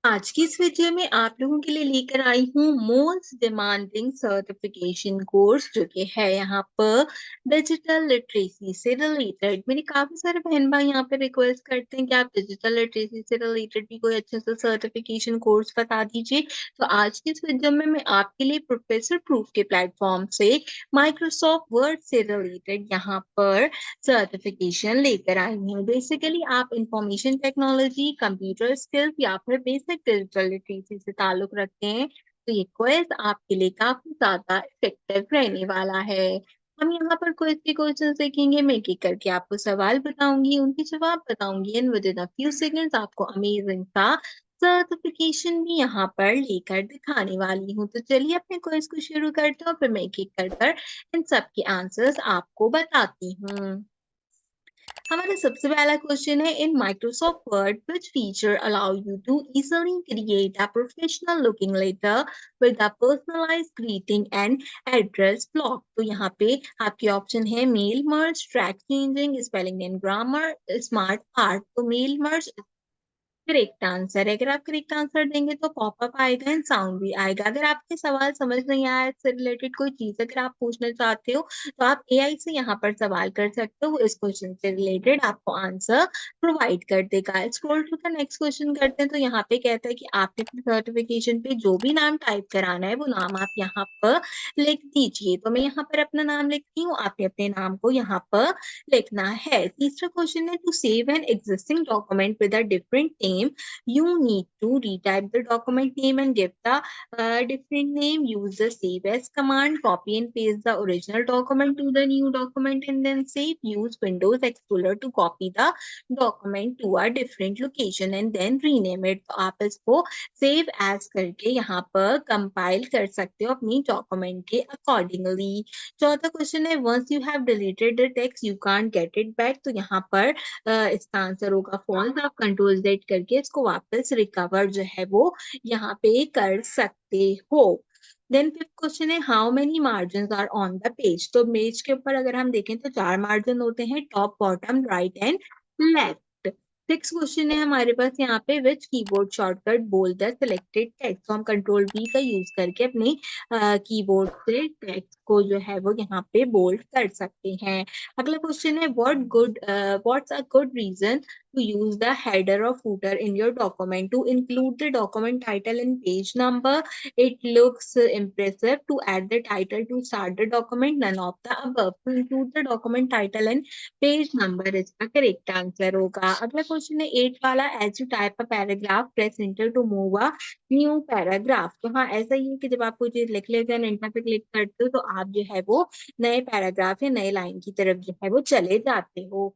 आज की इस वीडियो में आप लोगों के लिए लेकर आई हूँ मोस्ट डिमांडिंग सर्टिफिकेशन कोर्स जो कि है यहाँ पर डिजिटल लिटरेसी से रिलेटेड। मेरे काफी सारे बहन भाई यहाँ पे रिक्वेस्ट करते हैं कि आप डिजिटल लिटरेसी से रिलेटेड भी कोई अच्छा सा सर्टिफिकेशन कोर्स बता दीजिए। तो आज की इस वीडियो में मैं आपके लिए प्रोफेसर प्रूफ के प्लेटफॉर्म से माइक्रोसॉफ्ट वर्ड से रिलेटेड यहाँ पर सर्टिफिकेशन लेकर आई हूँ। बेसिकली आप इंफॉर्मेशन टेक्नोलॉजी, कंप्यूटर स्किल्स या फिर बेसिक डिजिटल लिटरेसी से ताल्लुक रखते हैं तो ये क्विज आपके लिए काफी ज्यादा इफेक्टिव रहने वाला है। हम यहाँ पर क्विज के क्वेश्चन देखेंगे, मैं एक एक करके आपको सवाल बताऊंगी, उनके जवाब बताऊंगी and with in a few seconds आपको अमेजिंग सा सर्टिफिकेशन भी यहाँ पर लेकर दिखाने वाली हूँ। तो चलिए अपने क्विज को शुरू करते हैं और फिर मैं एक एक कर इन सबके आंसर्स आपको बताती हूँ। हमारा सबसे पहला क्वेश्चन है, in Microsoft Word which feature allow you to easily create a professional looking letter with a personalised greeting and address block. तो यहाँ पे आपके ऑप्शन है mail merge, track changing, spelling and grammar, smart art. तो mail merge correct answer है। अगर आप correct answer देंगे तो पॉपअप आएगा एंड साउंड भी आएगा। अगर आपके सवाल समझ नहीं आया, इससे रिलेटेड कोई चीज अगर आप पूछना चाहते हो तो आप एआई से यहाँ पर सवाल कर सकते हो, इस क्वेश्चन से रिलेटेड आपको आंसर प्रोवाइड कर देगा। Scroll to the next question करते हैं। तो यहाँ पे कहता है कि आपने अपने सर्टिफिकेशन पे जो भी नाम टाइप कराना है वो नाम आप यहाँ पर लिख दीजिए। तो मैं यहाँ पर अपना नाम लिखती हूँ, आपने अपने नाम को यहाँ पर लिखना है। तीसरा क्वेश्चन है, to save an existing document with a different name you need to retype the document name and give the different name. Use the save as command, copy and paste the original document to the new document and then save. Use Windows Explorer to copy the document to a different location and then rename it. तो आप इसको save as करके यहाँ पर compile कर सकते हो अपनी document के accordingly। चौथा क्वेश्चन है, once you have deleted the text you can't get it back। तो यहाँ पर इसका आंसर होगा फॉल्स। आप कंट्रोल जेड करके इसको वापस रिकवर जो है वो यहाँ पे कर सकते हो। देन फिफ्थ क्वेश्चन है, how many margin are on the page. तो पेज के ऊपर अगर हम देखें तो 4 मार्जिन होते हैं, top, bottom, right and left. Six question है हमारे पास यहाँ पे, which keyboard shortcut bold the selected text. तो हम कंट्रोल बी का यूज करके अपने कीबोर्ड से टेक्स्ट को जो है वो यहाँ पे बोल्ड कर सकते हैं। अगला क्वेश्चन है, what's a good reason to use the header or footer in your document to include the document title and page number. It looks impressive to add the title to start the document, none of the above. To include the document title and page number इसका correct answer होगा। अगला question है eight वाला, as you type a paragraph press enter to move a new paragraph. तो हाँ, ऐसा ही है कि जब आप कोई चीज लिख लेते हैं इंटर पे क्लिक करते हो तो आप जो है वो नए पैराग्राफ या नए लाइन की तरफ जो है वो चले जाते हो।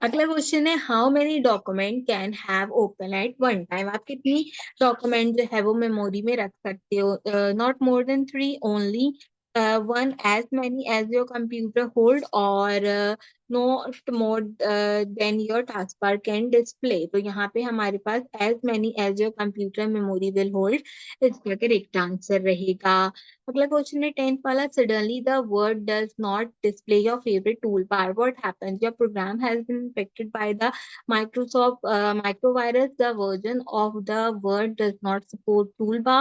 अगला क्वेश्चन है, how many document can have open at one time. आप कितनी डॉक्यूमेंट जो है वो मेमोरी में रख सकते हो। Not more than 3, only one, as many as your computer hold, और not more than your task bar can display. तो यहाँ पे हमारे पास as many as your computer memory will hold इसका करेक्ट आंसर रहेगा। अगला क्वेश्चन है टेंथ वाला, suddenly the Word does not display your favourite tool bar, what happens. Your program has been infected by the Microsoft microvirus, the version of the word does not support toolbar.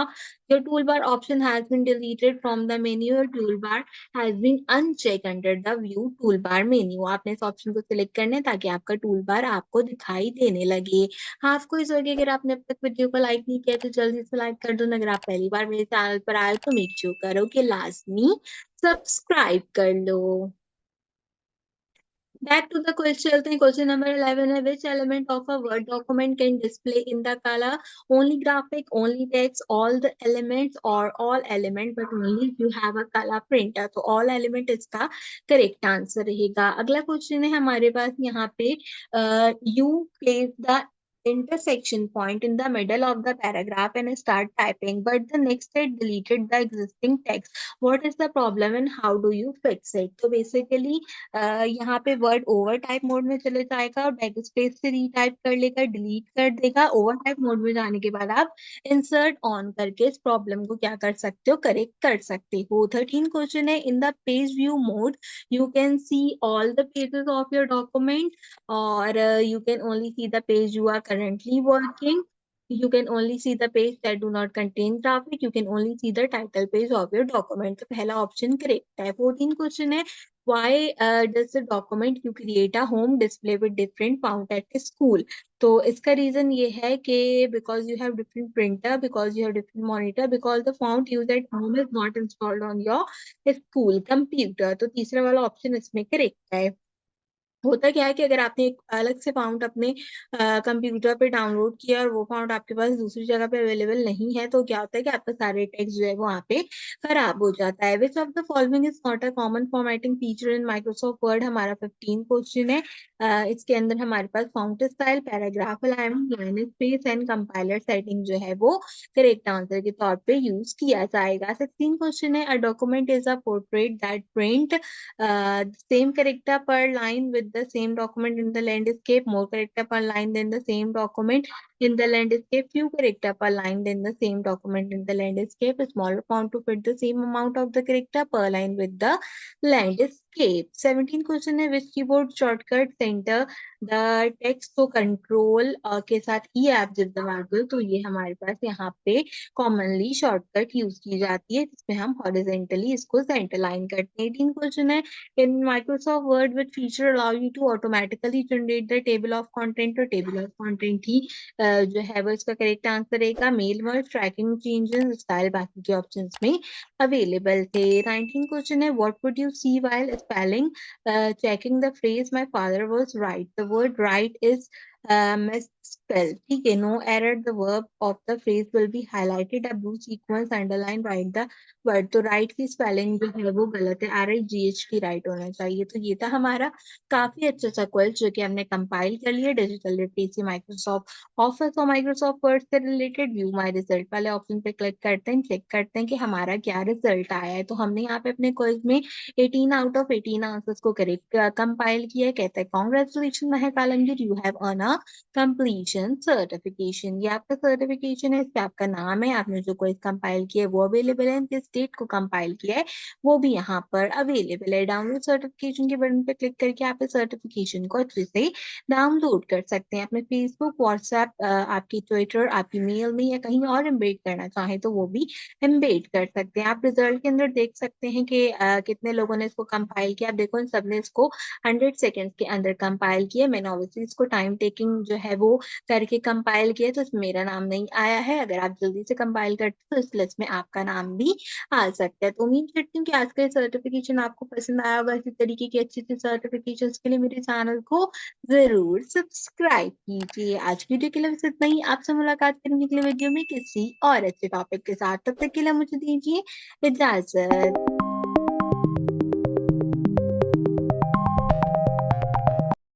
Your toolbar option has been deleted from the menu. Your toolbar has been unchecked under the view toolbar menu. आपने इस option को select करना है ताकि आपका toolbar आपको दिखाई देने लगे। हाफ क्विज हो गया। अगर आपने अब तक वीडियो को लाइक नहीं किया तो जल्दी से लाइक कर दो। अगर आप पहली बार मेरे चैनल पर आए तो मेक श्योर करो कि लाजमी सब्सक्राइब कर लो। Back to the question चलते हैं। क्वेश्चन नंबर 11 है, which element of a word document can display in the color, only graphic, only text, all the elements or all element but only if you have a color printer। तो all element इसका correct answer रहेगा। अगला question है हमारे पास यहाँ पे, you place the intersection point in the middle of the paragraph and start typing but the next it deleted the existing text, what is the problem and how do you fix it। तो basically यहाँ पे word over type mode में चले जाएगा और back space से retype कर लेगा, डिलीट कर देगा। ओवर टाइप मोड में जाने के बाद आप इंसर्ट ऑन करके इस प्रॉब्लम को क्या कर सकते हो, करेक्ट कर सकते हो। 13 क्वेश्चन है, in the page view mode you can see all the pages of your document और you can only see the page you are currently working। You can only see the page that do not contain graphic. You can only see the title page of your document. तो पहला option correct है। 14 question है, why does the document you create a home display with different font at the school? तो इसका reason ये है कि because you have different printer, because you have different monitor, because the font used at home is not installed on your school computer। तो तीसरा वाला option इसमें correct है। होता क्या है कि अगर आपने एक अलग से फाउंट अपने कंप्यूटर पे डाउनलोड किया और वो फाउंट आपके पास दूसरी जगह पे अवेलेबल नहीं है, तो क्या होता है कि आपका सारे टेक्स्ट जो है वो वहाँ पे खराब हो जाता है। Which of the following is not a common formatting feature in Microsoft Word? हमारा 15 क्वेश्चन है। इसके अंदर हमारे पास font style, paragraph alignment, line space and compiler setting जो है वो करेक्ट आंसर के तौर पे यूज किया जाएगा। 16 क्वेश्चन है, a document is a portrait that print same character per line with the same document in the landscape, more character per line than the same document in the landscape, few character per line than the same document in the landscape, a smaller font to fit the same amount of the character per line with the landscape। 17 question है, which keyboard shortcut center the text to control के साथ ई आप जब दबाते हो तो ये हमारे पास यहाँ पे कॉमनली शॉर्टकट यूज की जाती है, जिसमें हम हॉरिजेंटली इसको सेंटर लाइन करते हैं। 18 क्वेश्चन है, in Microsoft Word which feature allow you to automatically generate the table of content, तो table of content ही जो है वो इसका करेक्ट आंसर रहेगा। Mail word, tracking changes, style बाकी के ऑप्शंस में अवेलेबल थे। 19 क्वेश्चन है, what would you see while spelling checking the phrase my father was right? The word right is misspelled, ठीक है। no error, the verb of the phrase will be highlighted, a blue sequence underline, write the word। तो right की spelling जो है वो गलत है, RIGH की राइट होना चाहिए। तो ये था हमारा काफी अच्छा सा क्वेश्चन जो कि हमने कंपाइल कर लिया डिजिटल लिटरेसी माइक्रोसॉफ्ट ऑफिस और माइक्रोसॉफ्ट वर्ड से रिलेटेड। व्यू माय रिजल्ट वाले ऑप्शन पे क्लिक करते हैं, चेक करते हैं कि हमारा क्या रिजल्ट आया है। तो हमने यहाँ पे अपने क्विज में 18 आउट ऑफ 18 आंसर्स को करेक्ट कंपाइल किया है। कहते हैं congratulation Mahak Alamgir, you have earn a completion certification. ये आपका सर्टिफिकेशन है, इस पे आपका नाम है, आपने जो क्विज कंपाइल किया है वो अवेलेबल है, किस डेट को कंपाइल किया है वो भी यहाँ पर अवेलेबल है। डाउनलोड सर्टिफिकेशन के बटन पे क्लिक करके आप इस सर्टिफिकेशन को अच्छे से डाउनलोड कर सकते हैं। अपने फेसबुक, व्हाट्सएप, आपकी ट्विटर, आपकी मेल में या कहीं और एम्बेड करना चाहें तो वो भी एम्बेड कर सकते हैं। आप रिजल्ट के अंदर देख सकते हैं कि कितने लोगों ने इसको कंपाइल किया। आप देखो इन सबने इसको 100 सेकेंड्स के अंदर कंपाइल किया। मैंने ऑब्वियसली इसको टाइम टेकिंग जो है वो करके कंपाइल किया, तो इसमें मेरा नाम नहीं आया है। अगर आप जल्दी से कंपाइल करते हैं तो इस लिस्ट में आपका नाम भी आ सकता है। तो उम्मीद करती हूँ कि आज का ये सर्टिफिकेशन आपको पसंद आया होगा। इसी तरीके की अच्छी अच्छी सर्टिफिकेशन के लिए मेरे चैनल को जरूर सब्सक्राइब कीजिए। आज की वीडियो के लिए बस इतना ही। आपसे मुलाकात करेंगे अगले वीडियो में किसी और अच्छे टॉपिक के साथ। तब तक के लिए मुझे दीजिए इजाजत।